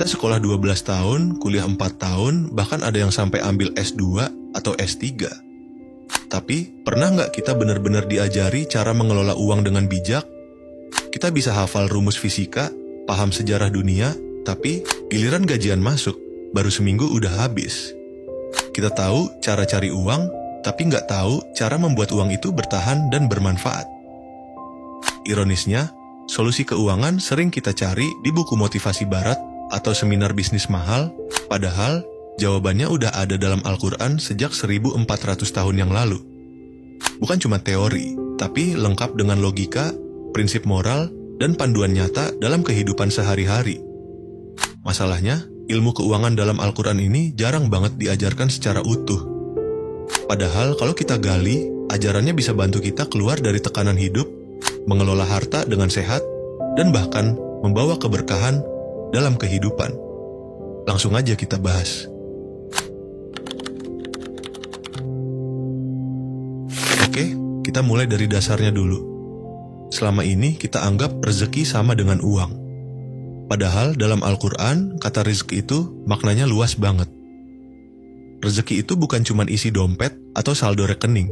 Kita sekolah 12 tahun, kuliah 4 tahun, bahkan ada yang sampai ambil S2 atau S3. Tapi, pernah nggak kita benar-benar diajari cara mengelola uang dengan bijak? Kita bisa hafal rumus fisika, paham sejarah dunia, tapi giliran gajian masuk, baru seminggu udah habis. Kita tahu cara cari uang, tapi nggak tahu cara membuat uang itu bertahan dan bermanfaat. Ironisnya, solusi keuangan sering kita cari di buku motivasi barat atau seminar bisnis mahal, padahal jawabannya udah ada dalam Al-Quran sejak 1400 tahun yang lalu. Bukan cuma teori, tapi lengkap dengan logika, prinsip moral, dan panduan nyata dalam kehidupan sehari-hari. Masalahnya, ilmu keuangan dalam Al-Quran ini jarang banget diajarkan secara utuh. Padahal kalau kita gali, ajarannya bisa bantu kita keluar dari tekanan hidup, mengelola harta dengan sehat, dan bahkan membawa keberkahan dalam kehidupan. Langsung aja kita bahas. Oke, kita mulai dari dasarnya dulu. Selama ini kita anggap rezeki sama dengan uang. Padahal dalam Al-Quran, kata rezeki itu maknanya luas banget. Rezeki itu bukan cuma isi dompet atau saldo rekening,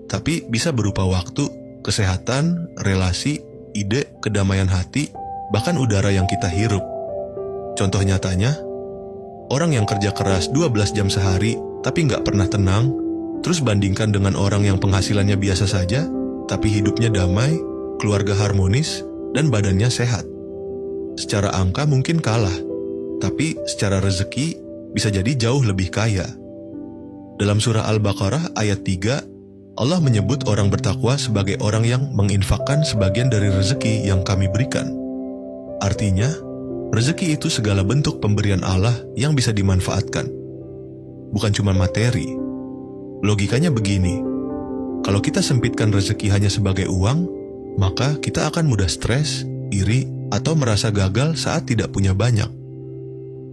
tapi bisa berupa waktu, kesehatan, relasi, ide, kedamaian hati, bahkan udara yang kita hirup. Contoh nyatanya, orang yang kerja keras 12 jam sehari tapi nggak pernah tenang, terus bandingkan dengan orang yang penghasilannya biasa saja, tapi hidupnya damai, keluarga harmonis, dan badannya sehat. Secara angka mungkin kalah, tapi secara rezeki bisa jadi jauh lebih kaya. Dalam surah Al-Baqarah ayat 3, Allah menyebut orang bertakwa sebagai orang yang menginfakkan sebagian dari rezeki yang kami berikan. Artinya, rezeki itu segala bentuk pemberian Allah yang bisa dimanfaatkan. Bukan cuma materi. Logikanya begini, kalau kita sempitkan rezeki hanya sebagai uang, maka kita akan mudah stres, iri, atau merasa gagal saat tidak punya banyak.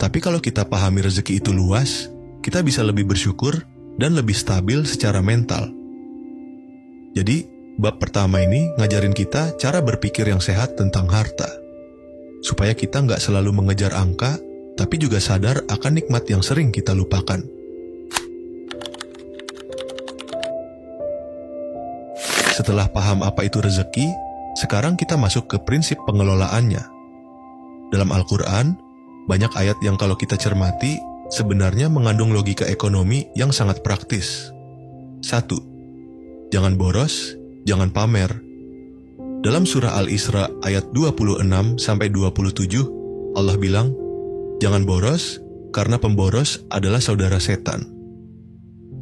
Tapi kalau kita pahami rezeki itu luas, kita bisa lebih bersyukur dan lebih stabil secara mental. Jadi, bab pertama ini ngajarin kita cara berpikir yang sehat tentang harta. Supaya kita nggak selalu mengejar angka, tapi juga sadar akan nikmat yang sering kita lupakan. Setelah paham apa itu rezeki, sekarang kita masuk ke prinsip pengelolaannya. Dalam Al-Quran, banyak ayat yang kalau kita cermati, sebenarnya mengandung logika ekonomi yang sangat praktis. 1. Jangan boros, jangan pamer. Dalam surah Al-Isra ayat 26-27, Allah bilang, "Jangan boros, karena pemboros adalah saudara setan."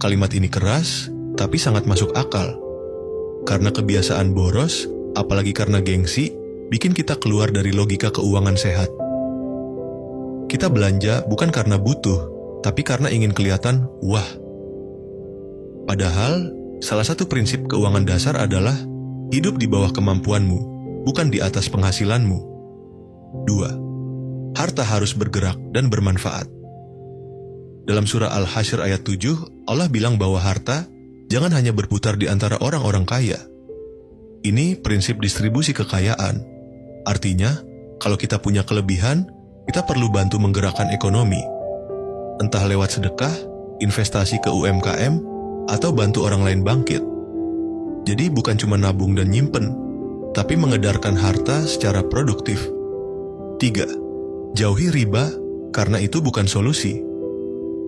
Kalimat ini keras, tapi sangat masuk akal. Karena kebiasaan boros, apalagi karena gengsi, bikin kita keluar dari logika keuangan sehat. Kita belanja bukan karena butuh, tapi karena ingin kelihatan wah. Padahal, salah satu prinsip keuangan dasar adalah hidup di bawah kemampuanmu, bukan di atas penghasilanmu. 2. Harta harus bergerak dan bermanfaat. Dalam surah Al-Hasyr ayat 7, Allah bilang bahwa harta jangan hanya berputar di antara orang-orang kaya. Ini prinsip distribusi kekayaan. Artinya, kalau kita punya kelebihan, kita perlu bantu menggerakkan ekonomi. Entah lewat sedekah, investasi ke UMKM, atau bantu orang lain bangkit. Jadi bukan cuma nabung dan nyimpen, tapi mengedarkan harta secara produktif. 3. Jauhi riba, karena itu bukan solusi.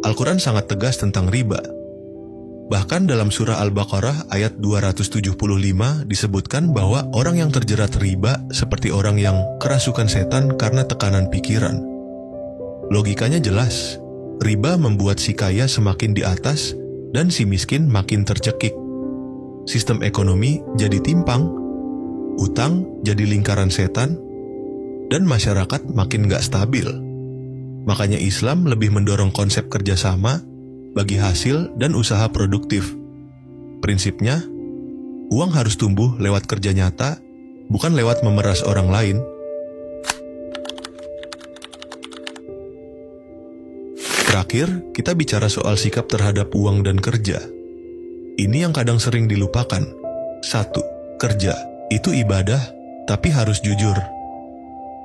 Al-Quran sangat tegas tentang riba. Bahkan dalam surah Al-Baqarah ayat 275 disebutkan bahwa orang yang terjerat riba seperti orang yang kerasukan setan karena tekanan pikiran. Logikanya jelas, riba membuat si kaya semakin di atas dan si miskin makin tercekik. Sistem ekonomi jadi timpang, utang jadi lingkaran setan, dan masyarakat makin gak stabil. Makanya Islam lebih mendorong konsep kerjasama, bagi hasil dan usaha produktif. Prinsipnya, uang harus tumbuh lewat kerja nyata, bukan lewat memeras orang lain. Terakhir, kita bicara soal sikap terhadap uang dan kerja. Ini yang kadang sering dilupakan. 1. Kerja. Itu ibadah, tapi harus jujur.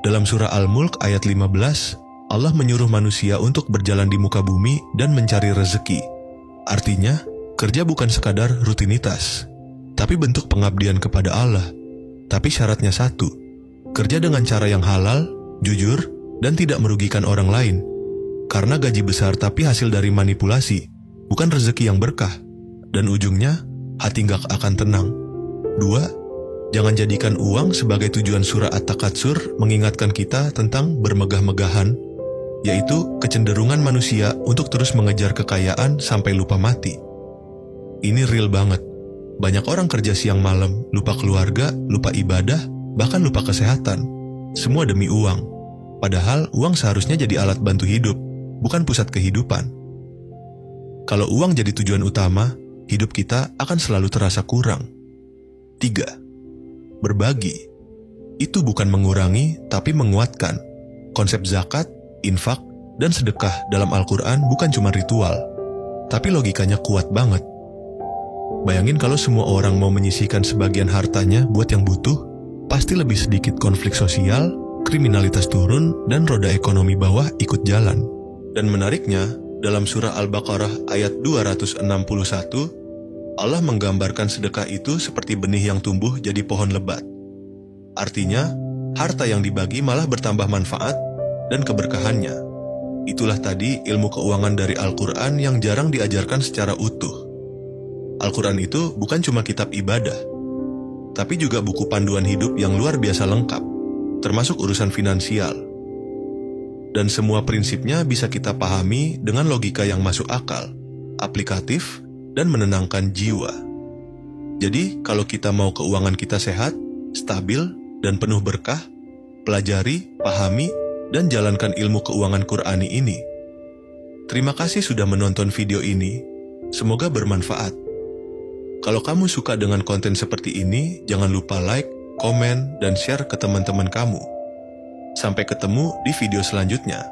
Dalam surah Al-Mulk ayat 15, Allah menyuruh manusia untuk berjalan di muka bumi dan mencari rezeki. Artinya, kerja bukan sekadar rutinitas, tapi bentuk pengabdian kepada Allah. Tapi syaratnya satu, kerja dengan cara yang halal, jujur, dan tidak merugikan orang lain. Karena gaji besar tapi hasil dari manipulasi, bukan rezeki yang berkah. Dan ujungnya, hati gak akan tenang. 2. Jangan jadikan uang sebagai tujuan. Surah At-Takatsur mengingatkan kita tentang bermegah-megahan, yaitu kecenderungan manusia untuk terus mengejar kekayaan sampai lupa mati. Ini real banget. Banyak orang kerja siang malam, lupa keluarga, lupa ibadah, bahkan lupa kesehatan. Semua demi uang. Padahal uang seharusnya jadi alat bantu hidup, bukan pusat kehidupan. Kalau uang jadi tujuan utama, hidup kita akan selalu terasa kurang. 3. Berbagi. Itu bukan mengurangi, tapi menguatkan. Konsep zakat, infak, dan sedekah dalam Al-Quran bukan cuma ritual, tapi logikanya kuat banget. Bayangin kalau semua orang mau menyisihkan sebagian hartanya buat yang butuh, pasti lebih sedikit konflik sosial, kriminalitas turun, dan roda ekonomi bawah ikut jalan. Dan menariknya, dalam surah Al-Baqarah ayat 261, Allah menggambarkan sedekah itu seperti benih yang tumbuh jadi pohon lebat. Artinya, harta yang dibagi malah bertambah manfaat dan keberkahannya. Itulah tadi ilmu keuangan dari Al-Quran yang jarang diajarkan secara utuh. Al-Quran itu bukan cuma kitab ibadah, tapi juga buku panduan hidup yang luar biasa lengkap, termasuk urusan finansial. Dan semua prinsipnya bisa kita pahami dengan logika yang masuk akal, aplikatif, dan menenangkan jiwa. Jadi, kalau kita mau keuangan kita sehat, stabil, dan penuh berkah, pelajari, pahami, dan jalankan ilmu keuangan Qur'ani ini. Terima kasih sudah menonton video ini. Semoga bermanfaat. Kalau kamu suka dengan konten seperti ini, jangan lupa like, komen, dan share ke teman-teman kamu. Sampai ketemu di video selanjutnya.